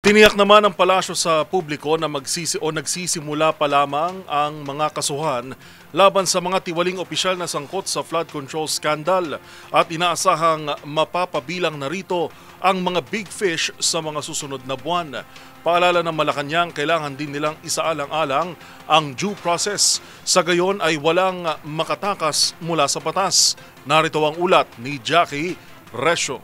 Tiniyak naman ng palasyo sa publiko na nagsisimula pa lamang ang mga kasuhan laban sa mga tiwaling opisyal na sangkot sa flood control scandal at inaasahang mapapabilang na rito ang mga big fish sa mga susunod na buwan. Paalala ng Malacanang, kailangan din nilang isaalang-alang ang due process. Sa gayon ay walang makatakas mula sa batas. Narito ang ulat ni Jackie Resio.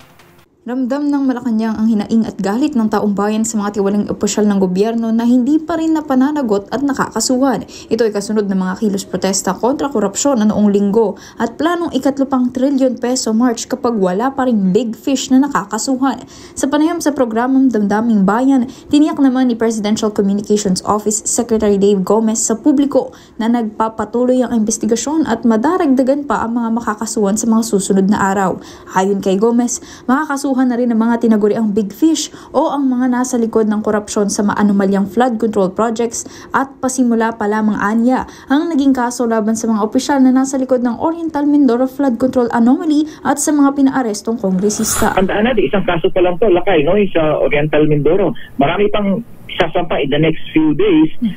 Ramdam ng Malacanang ang hinaing at galit ng taong bayan sa mga tiwaling opisyal ng gobyerno na hindi pa rin napananagot at nakakasuhan. Ito ay kasunod ng mga kilos protesta kontra korupsyon na noong linggo at planong ikatlupang trilyon peso march kapag wala pa rin big fish na nakakasuhan. Sa panayam sa programang Damdaming Bayan, tiniyak naman ni Presidential Communications Office Secretary Dave Gomez sa publiko na nagpapatuloy ang investigasyon at madaragdagan pa ang mga makakasuhan sa mga susunod na araw. Ayon kay Gomez, makakasuhan na rin ang mga tinaguriang big fish o ang mga nasa likod ng korupsyon sa maanomalyang flood control projects at pasimula pa lamang anya ang naging kaso laban sa mga opisyal na nasa likod ng Oriental Mindoro flood control anomaly at sa mga pinaarestong kongresista. Tandaan natin, isang kaso pa lang to, Lakay, no? Sa Oriental Mindoro. Marami pang sasampa in the next few days.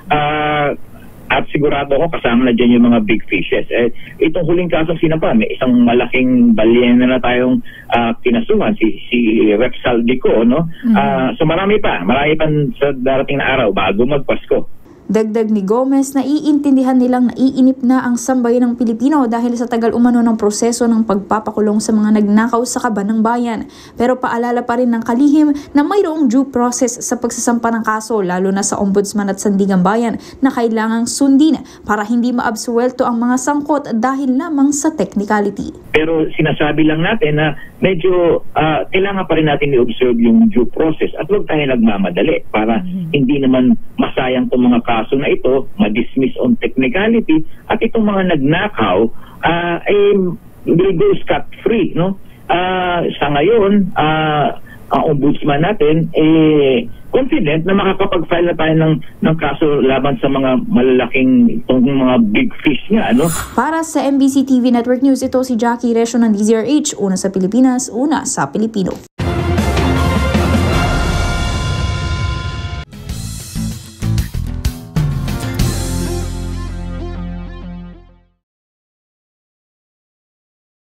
At sigurado ako kasama na dyan yung mga big fishes. Itong huling kaso sinapa, may isang malaking balyena na tayong kinasuhan, si Rex Saldico, no? So marami pa sa darating na araw bago magpasko. Dagdag ni Gomez na iintindihan nilang naiinip na ang sambayan ng Pilipino dahil sa tagal umano ng proseso ng pagpapakulong sa mga nagnakaw sa kaban ng bayan. Pero paalala pa rin ng kalihim na mayroong due process sa pagsasampa ng kaso lalo na sa Ombudsman at Sandigang Bayan na kailangang sundin para hindi maabsuwelto ang mga sangkot dahil lamang sa technicality. Pero sinasabi lang natin na medyo kailangan pa rin natin i-observe yung due process at huwag tayo nagmamadali para hindi naman masayang itong mga kaso na ito, ma-dismiss on technicality at itong mga nagnakaw will go scot-free, no? Sa ngayon, ang ombudsman natin confident na makakapag-file na tayo ng kaso laban sa mga malalaking itong mga big fish nga, ano? Para sa MBC TV Network News, ito si Jackie Resio ng DZRH, una sa Pilipinas, una sa Pilipino.